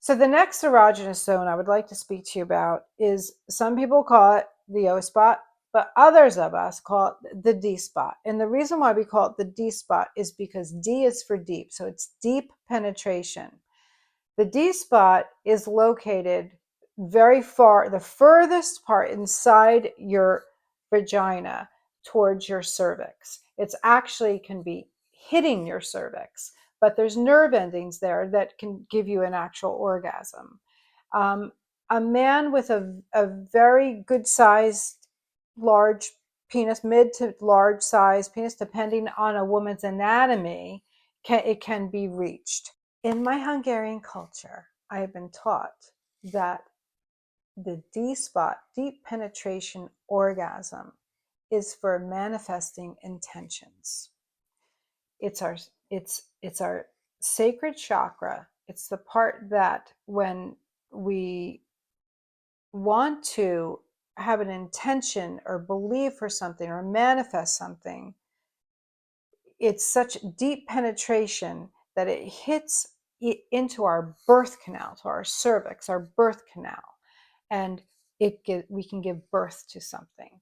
So the next erogenous zone I would like to speak to you about is, some people call it the O spot, but others of us call it the D spot. And the reason why we call it the D spot is because D is for deep. So it's deep penetration. The D spot is located very far, the furthest part inside your vagina towards your cervix. It's actually can be hitting your cervix, but there's nerve endings there that can give you an actual orgasm. Um, a man with a very good sized, large penis, mid to large size penis, depending on a woman's anatomy, it can be reached. In my Hungarian culture, I have been taught that the D spot, deep penetration orgasm, is for manifesting intentions. It's our it's our sacred chakra. It's the part that when we want to have an intention or believe for something or manifest something, it's such deep penetration that it hits into our birth canal, to our cervix, our birth canal, and we can give birth to something,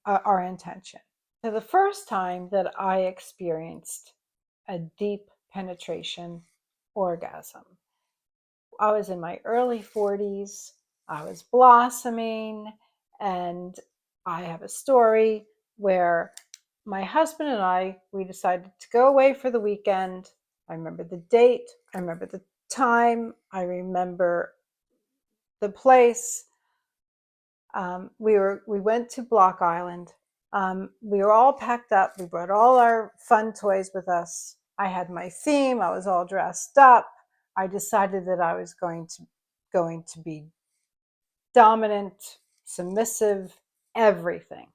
our intention. So the first time that I experienced a deep penetration orgasm, I was in my early 40s. I was blossoming, and I have a story where my husband and we decided to go away for the weekend. I remember the date. I remember the time. I remember the place. We went to Block Island. We were all packed up. We brought all our fun toys with us. I had my theme. I was all dressed up. I decided that I was going to be dominant, submissive, everything.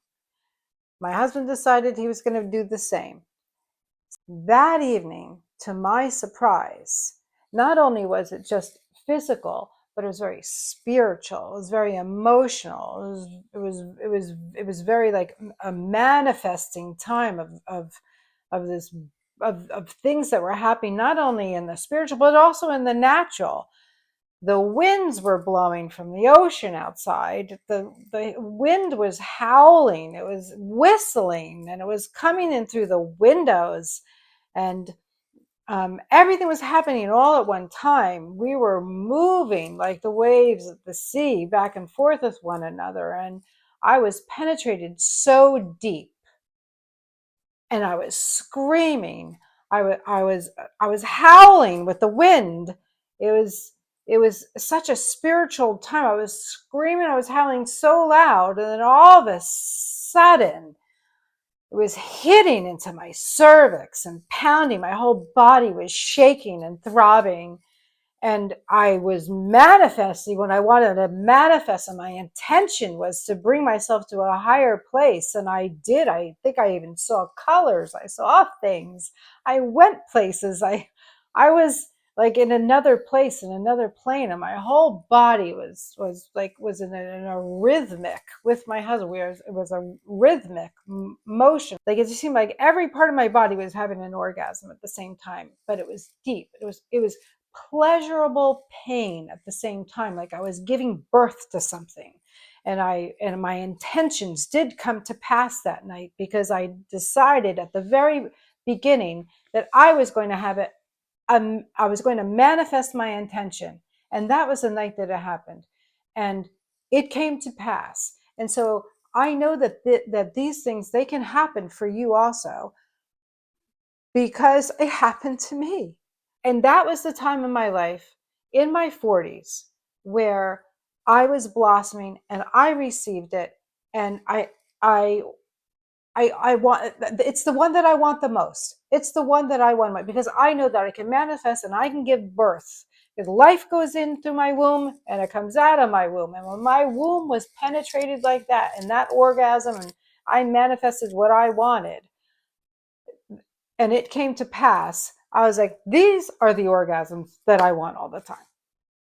My husband decided he was going to do the same. That evening, to my surprise, not only was it just physical, but it was very spiritual. It was very emotional. It was very like a manifesting time of this of things that were happening, not only in the spiritual but also in the natural. The winds were blowing from the ocean outside. The wind was howling, it was whistling, and it was coming in through the windows. And everything was happening all at one time. We were moving like the waves of the sea back and forth with one another. And I was penetrated so deep, and I was screaming. I was howling with the wind. It was such a spiritual time. I was screaming, I was howling so loud, and then all of a sudden it was hitting into my cervix and pounding. My whole body was shaking and throbbing. And I was manifesting when I wanted to manifest, and my intention was to bring myself to a higher place. And I did. I think I even saw colors. I saw things. I went places. I was like in another place, in another plane, and my whole body was in a rhythmic with my husband. It was a rhythmic motion. Like it just seemed like every part of my body was having an orgasm at the same time, but it was deep. It was pleasurable pain at the same time, like I was giving birth to something. And my intentions did come to pass that night, because I decided at the very beginning that I was going to have it. I was going to manifest my intention, and that was the night that it happened, and it came to pass. And so I know that these things, they can happen for you also, because it happened to me. And that was the time in my life, in my 40s, where I was blossoming and I received it. And I want, it's the one that I want the most. It's the one that I want, because I know that I can manifest and I can give birth. Because life goes in through my womb and it comes out of my womb. And when my womb was penetrated like that, and that orgasm, and I manifested what I wanted, and it came to pass, I was like, these are the orgasms that I want all the time.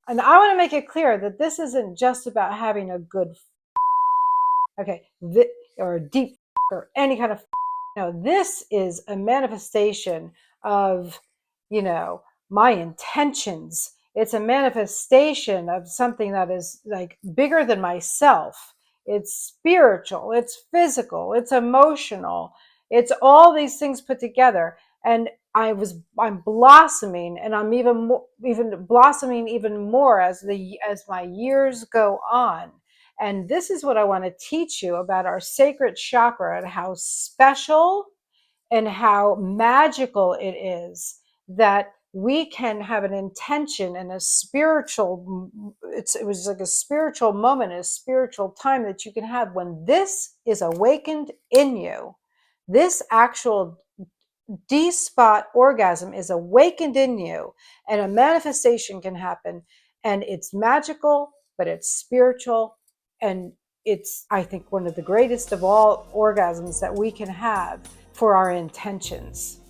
And I want to make it clear that this isn't just about having a good, okay, or a deep, or any kind of, no, this is a manifestation of, my intentions It's a manifestation of something that is like bigger than myself. It's spiritual, it's physical, it's emotional, it's all these things put together. And I'm blossoming, and I'm even blossoming even more as my years go on. And this is what I want to teach you about our sacred chakra and how special and how magical it is that we can have an intention and a spiritual, it was like a spiritual moment, a spiritual time that you can have when this is awakened in you. This actual D-spot orgasm is awakened in you, and a manifestation can happen, and it's magical, but it's spiritual, and it's, I think, one of the greatest of all orgasms that we can have for our intentions.